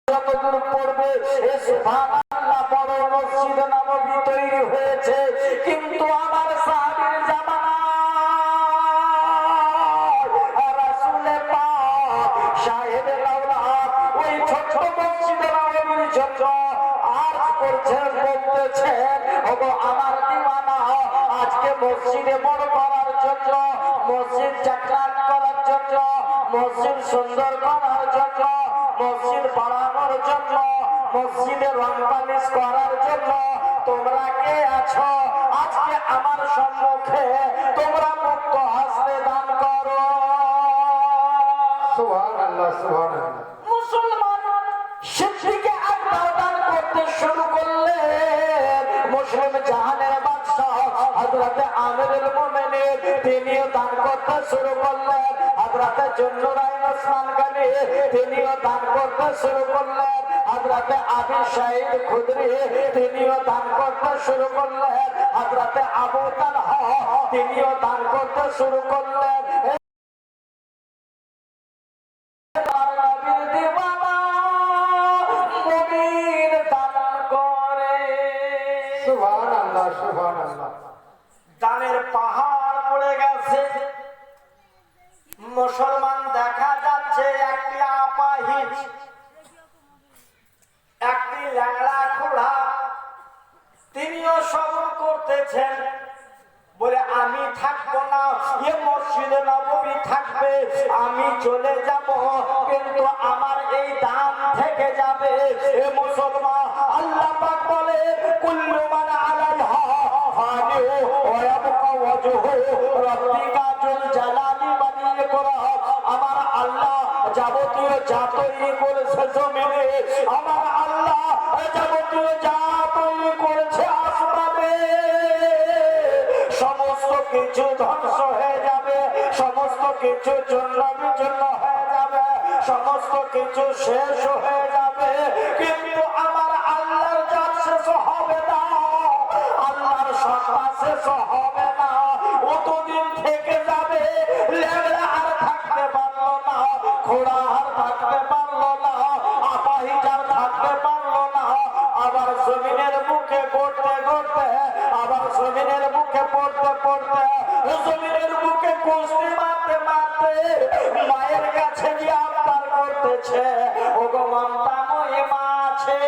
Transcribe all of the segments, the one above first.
যতদূর পড়বে সুবহানাল্লাহ বড় মসজিদ নববী তৈরি হয়েছে, কিন্তু আমার সাহাবীর জামানায় রাসূলে পাক শাহেদ লাউলাদ ওই ছোট মসজিদ নববীর জন্য আরজ করছেন, বলতেছেন ওগো আমার দিওয়ানা, আজকে মসজিদে বড় করার জন্য, মসজিদ জাকরাত করার জন্য, মসজিদ সুন্দর করার জন্য, মসজিদ বাড়ানোর জন্য, মসজিদে রং পালিশ করার জন্য তোমরা কে আছো? আজকে আমার সম্মুখে তোমরা মুক্ত হস্তে দান করো। সুবহানাল্লাহ, সুবহানাল্লাহ। মুসলমান সিদ্দিকে আকবর দান করতে শুরু করলেন। মুসলিম জাহানের বাদশাহ হযরতে আমিরুল মুমিনিন তিনিও দান করতে শুরু করলেন। হযরতে জুন্নুরাইন ওসমান গনি তিনিও দান করতে শুরু করলেন। হযরতে আবু সাঈদ খুদরি তিনিও দান করতে শুরু করলেন। হযরতে আবু তালহা তিনিও দান করতে শুরু করলেন। সুবহানাল্লাহ, সুবহানাল্লাহ। দানের পাহাড় পড়ে গেছে। মুসলমান দেখা যাচ্ছে একটি আপাহিজ, একটি ল্যাংড়া খোড়া, তিনিও সবর করতেছেন, বলে আমি থাকবো না, এ মসজিদে নববী থাকবে, আমি চলে যাব, কিন্তু আমার এই দান থেকে যাবে। এ মুসলমান, আল্লাহ পাক বলে কুল্লু মান আলাইহা ফানি ওয়া ইয়াবকা ওয়াজহু রাব্বিকা যুল জালালি ওয়াল ইকরাম। আমার আল্লাহ যাবতীয় যা তৈরি করেছে জমিনে, আমার আল্লাহ যাবতীয় যা তৈরি করেছে আসমানে, সমস্ত কিছু ধ্বংস হয়ে যাবে, সমস্ত কিছু জন্য বিজন্য হয়ে যাবে, সমস্ত কিছু শেষ হয়ে যাবে, কিন্তু আমার আল্লাহর জাত শেষ হবে না, আল্লাহর সত্তা শেষ হবে না, অতদিন থেকে যাবে। লেগড়া আর থাকতে পারলো না, ঘোড়া আর থাকতে পারলো না, আপাহিজ আর থাকতে পারলো না, আবার জমিনের বুকে গড়তে গড়তে, আবার জমিনের বুকে পড়তে পড়তে, জমিনের বুকে কুস্তি মারতে মারতে মায়ের কাছে গিয়ে আবদার করতেছে, ওগো মমতা মই মা আছে।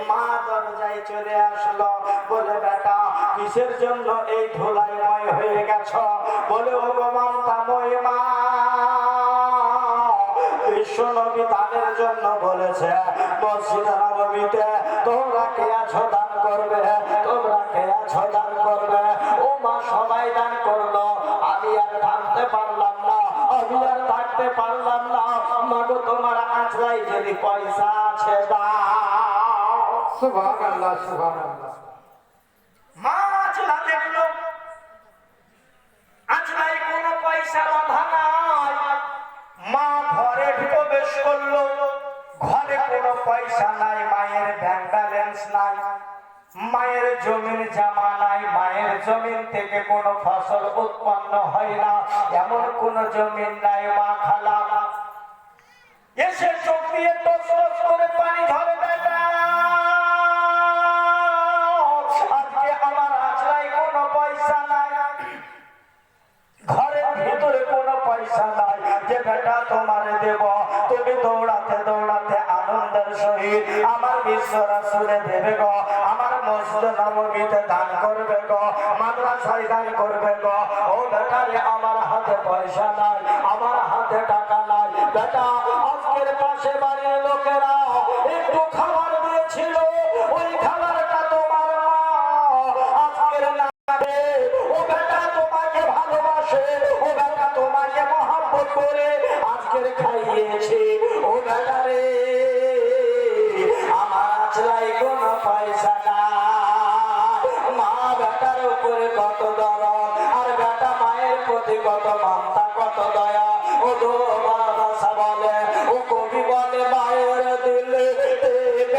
মা দরজায় চলে আসলো, বলে বেটা কিসের জন্য এই ধুলাইময় হয়ে গেছ? বলে ওগো মমতা মই মা, বিশ্ব নবী দানের জন্য বলেছে মসজিদ নববীতে তোমরা কে আছো দান করবে, তোমরা কে আছো দান করবে। ও মা সবাই দান করলো, আমি আর থাকতে পারলাম না, আমি আর থাকতে পারলাম না, মাগো তোমার আঁচড়াই যদি পয়সা আছে দাও। সুবহানাল্লাহ, সুবহানাল্লাহ। মা আঁচড়া দেখলো, আঁচড়াই কোনো পয়সা বাঁধা নাই। মা ঘরে প্রবেশ করলো, ঘরে কোনো পয়সা নাই, মায়ের ব্যাংক ব্যালেন্স নাই, মায়ের জমিন জামা নাই, মায়ের জমিন থেকে কোনো ফসল উৎপন্ন হয় না, এমন কোন জমিন নাই। মা খালা এসে চোখ দিয়ে টস টস করে পানি ধরে, বেটা আজকে আমার আঁচড়াই কোনো পয়সা নাই, ঘরের ভিতরে কোনো পয়সা নাই, যে বেটা তোমার দেব। তুমি দৌড়াতে দৌড়াতে আনন্দের সহিত আমার বিশ্ব রাসূলে দেবে গো, আমার মসজিদ নববীতে দান করবে গো, মাদ্রাসায় দান করবে গো। ও বেটা রে, আমার হাতে পয়সা নাই, আমার হাতে টাকা নাই। বেটা আজকের পাশে বাড়ির লোকেরা একটু খাবার দিয়েছিল, ওই খাবারটা তোমার মা আজকের না, ও বেটা তোমাকে ভালোবাসে, ও বেটা তোমাকে মহব্বত করে আজকের খাইয়েছে। ও বেটা রে, আমার আঁচড়াই কোনো পয়সা না, মা বেটার উপরে কত দরদ।